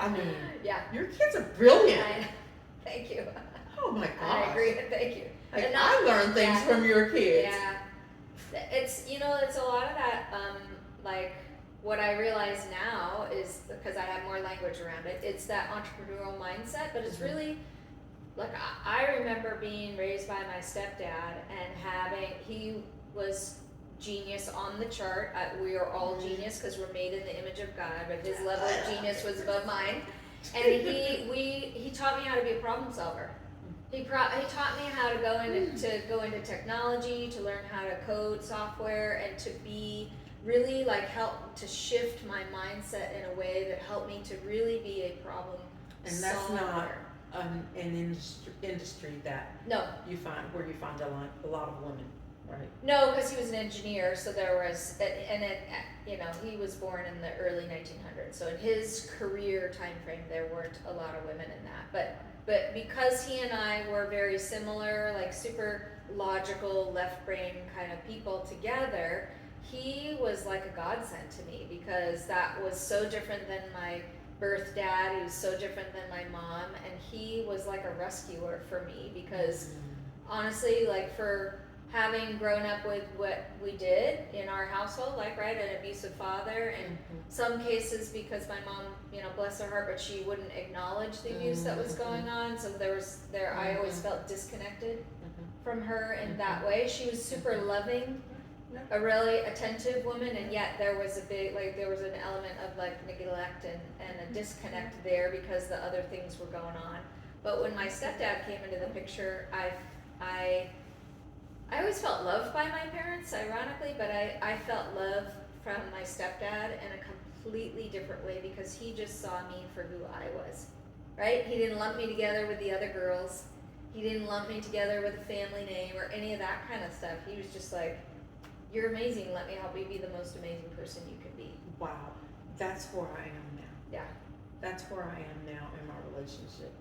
I mean, Yeah. your kids are brilliant. Thank you. Oh my gosh. I agree. Thank you. Like, I learn things from your kids. Yeah. It's, it's a lot of that, like, what I realize now is, because I have more language around it, it's that entrepreneurial mindset, but it's really, like, I remember being raised by my stepdad and he was genius on the chart. We are all genius because we're made in the image of God, but his level of genius was above mine. And he taught me how to be a problem solver. He taught me how to go into technology, to learn how to code software, and to be really help to shift my mindset in a way that helped me to really be a problem solver. And that's not an industry that no you find a lot of women, right? No, because he was an engineer, so there was, he was born in the early 1900s. So in his career time frame, there weren't a lot of women in that, but because he and I were very similar, like super logical, left brain kind of people together, he was like a godsend to me, because that was so different than my birth dad. He was so different than my mom, and he was like a rescuer for me, because honestly, like, for having grown up with what we did in our household, like, right, an abusive father, and some cases because my mom, bless her heart, but she wouldn't acknowledge the abuse that was going on, so I always felt disconnected from her in that way. She was super loving, a really attentive woman, and yet there was an element of like neglect and a disconnect there because the other things were going on. But when my stepdad came into the picture, I always felt loved by my parents, ironically, but I felt love from my stepdad in a completely different way, because he just saw me for who I was, right? He didn't lump me together with the other girls. He didn't lump me together with a family name or any of that kind of stuff. He was just like, you're amazing, let me help you be the most amazing person you can be. Wow, that's where I am now. Yeah. That's where I am now in my relationship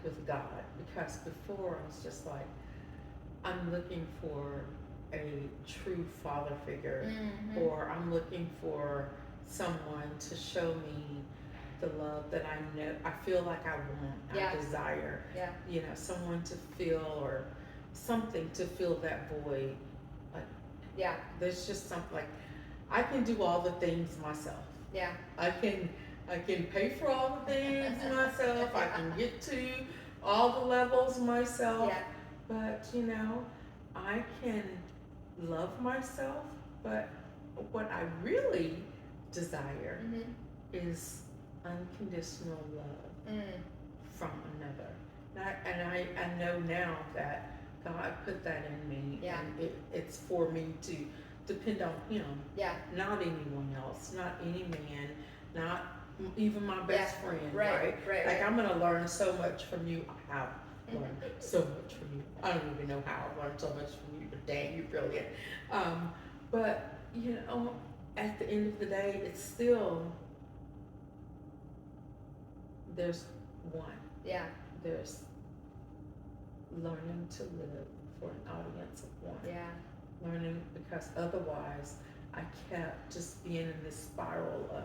with God, because before I was just like, I'm looking for a true father figure, or I'm looking for someone to show me the love that I feel like I want, I desire. Yeah. Someone to feel, or something to fill that void. Like, there's just something, like, I can do all the things myself. Yeah. I can pay for all the things myself. I can get to all the levels myself. Yeah. But, I can love myself, but what I really desire is unconditional love from another. And I know now that God put that in me, and it's for me to depend on Him, not anyone else, not any man, not even my best friend, right? Like, I'm going to learn so much from you. I have learned so much from you. I don't even know how I've learned so much from you, but dang, you're brilliant. But, at the end of the day, it's still, there's one. Yeah. There's learning to live for an audience of one. Yeah. Learning, because otherwise I kept just being in this spiral of,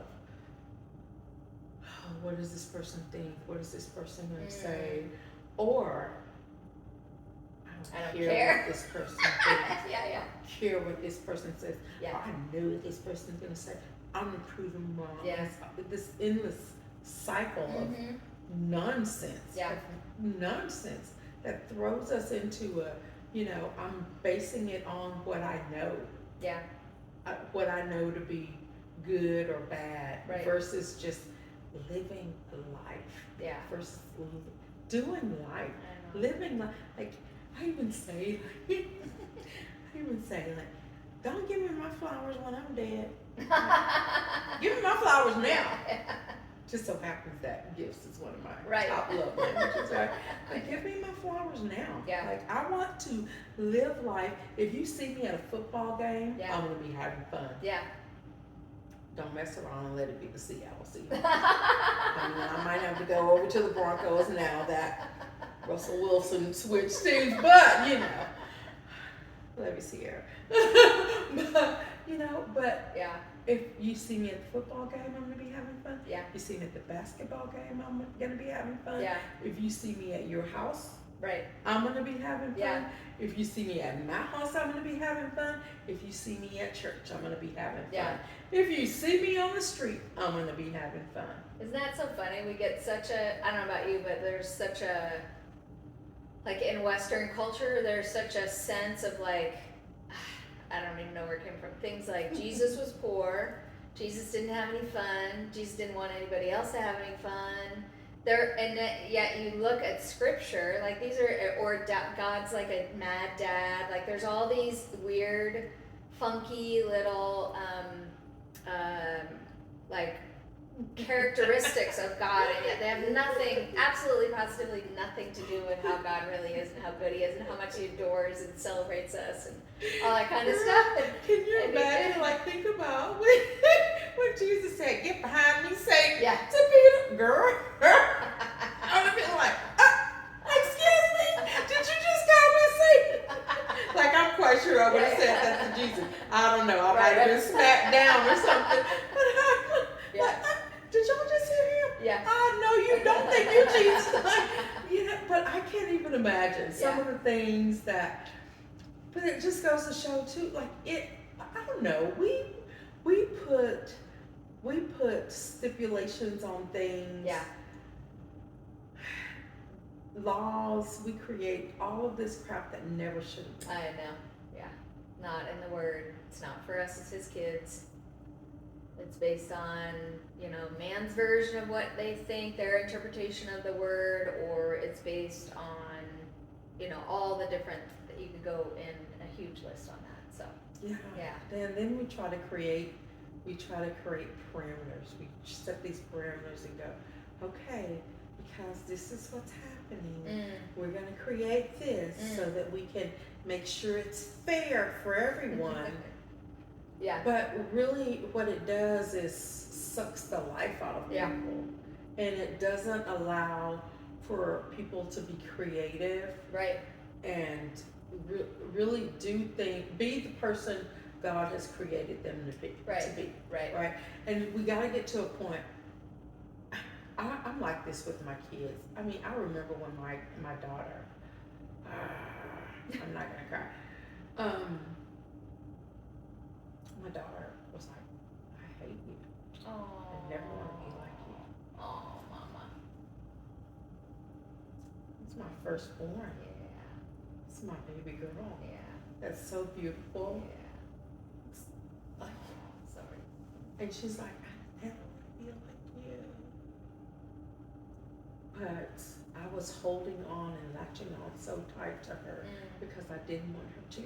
oh, what does this person think? What is this person going to say? Or, I don't care what this person thinks. I don't care what this person says. Yeah. I know what this person's going to say. I'm going to prove them wrong. Yeah. It's this endless cycle of nonsense. Yeah. Of nonsense that throws us into a, I'm basing it on what I know. Yeah. What I know to be good or bad, versus just living life. Yeah. Versus doing life, living life. Like, I even say, like, don't give me my flowers when I'm dead. Give me my flowers now. Just so happens that gifts is one of my top love languages, right? Like, give me my flowers now. Yeah. Like, I want to live life. If you see me at a football game, I'm going to be having fun. Yeah. Don't mess around and let it be the Seattle Seahawks. I might have to go over to the Broncos now that Russell Wilson switched teams, but, let me see here. but, if you see me at the football game, I'm gonna be having fun. Yeah. You see me at the basketball game, I'm gonna be having fun. Yeah. If you see me at your house, Right. I'm gonna be having fun. Yeah. If you see me at my house, I'm gonna be having fun. If you see me at church, I'm gonna be having fun. Yeah. If you see me on the street, I'm gonna be having fun. Isn't that so funny? We get such a, I don't know about you, but there's such a, like in Western culture, there's such a sense of like, I don't even know where it came from. Things like Jesus was poor, Jesus didn't have any fun, Jesus didn't want anybody else to have any fun. Yet you look at scripture, like these are, or God's like a mad dad. Like there's all these weird, funky little, like characteristics of God, and yet they have nothing, absolutely positively nothing to do with how God really is and how good he is and how much he adores and celebrates us and all that kind of stuff. Can you imagine, like, think about when Jesus said, "Get behind me, Satan," Yeah. to Peter, girl. I would have been like, excuse me, did you just call me Satan? Like, I'm quite sure I would have said that to Jesus. I don't know, I might have been smacked down or something. But I'm like, did y'all just hear him? Yeah. I know you don't think you're Jesus. Like, you know, but I can't even imagine some of the things that. But it just goes to show too, like I don't know. We put stipulations on things. Yeah. Laws. We create all of this crap that never should have been. I know. Yeah. Not in the Word. It's not for us as his kids. It's based on, man's version of what they think, their interpretation of the Word, or it's based on, all the different, you could go in a huge list on that, so. Yeah. Then we try to create parameters. We set these parameters and go, okay, because this is what's happening. We're going to create this so that we can make sure it's fair for everyone. Yeah. But really what it does is sucks the life out of people. And it doesn't allow for people to be creative. Right. And really be the person God has created them to be. Right. And we got to get to a point. I'm like this with my kids. I mean, I remember when my daughter, I'm not gonna cry. My daughter was like, "I hate you. I never want to be like you." Oh, mama. It's my firstborn. Yeah. It's my baby girl. Yeah. That's so beautiful. Yeah. Like, Sorry. and she's like, "I never want to be like you." But I was holding on and latching on so tight to her because I didn't want her to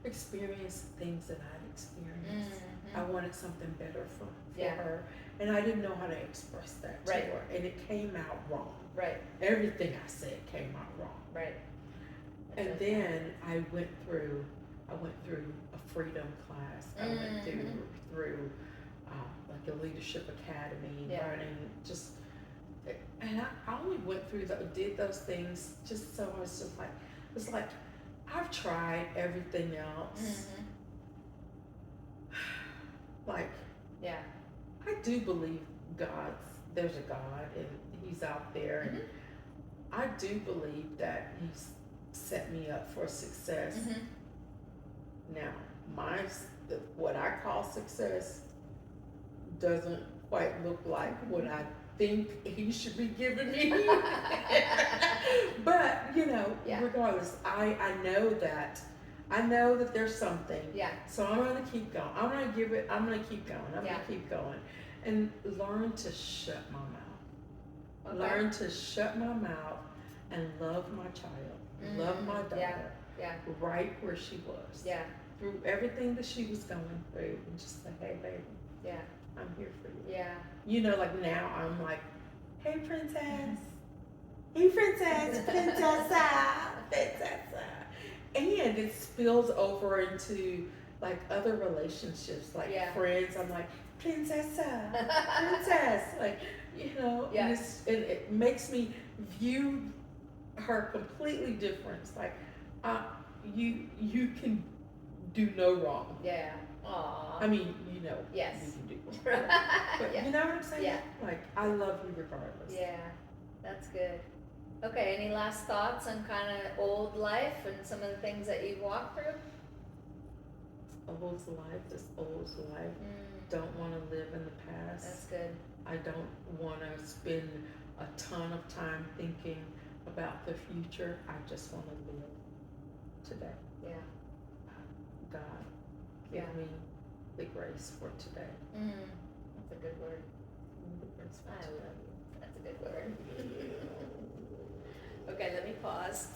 experience things that I'd experienced. I wanted something better for her, and I didn't know how to express that to her, and it came out wrong. Right. Everything I said came out wrong. Right. And then I went through a freedom class. I went through like a leadership academy, learning just, and I only went through did those things just so I was just like, it's like, I've tried everything else. Like, I do believe there's a God and he's out there, and I do believe that he's set me up for success. Now, what I call success doesn't quite look like what I think he should be giving me. But, regardless, I know that there's something. Yeah. So I'm going to keep going. I'm going to keep going. And learn to shut my mouth. Okay. Learn to shut my mouth and love my child. Love my daughter. Yeah. Right where she was. Yeah. Through everything that she was going through. And just say, "Hey, baby. Yeah. I'm here for you." Yeah. Like now I'm like, "Hey, princess. Hey, princess. Princessa. Princessa." And it spills over into like other relationships, like friends. I'm like, "Princessa. Princess." Like, and it makes me view her completely different. It's like, you can do no wrong. Yeah. Aw. I mean, you know, Yes. you can do wrong. But Yeah. you know what I'm saying? Yeah. Like, I love you regardless. Yeah, that's good. Okay, any last thoughts on kind of old life and some of the things that you've walked through? Old life is old life. Don't want to live in the past. That's good. I don't want to spend a ton of time thinking about the future. I just want to live today. Yeah. God, give Yeah. me the grace for today. That's a good word. The grace for I today. love you. That's a good word. Okay, let me pause.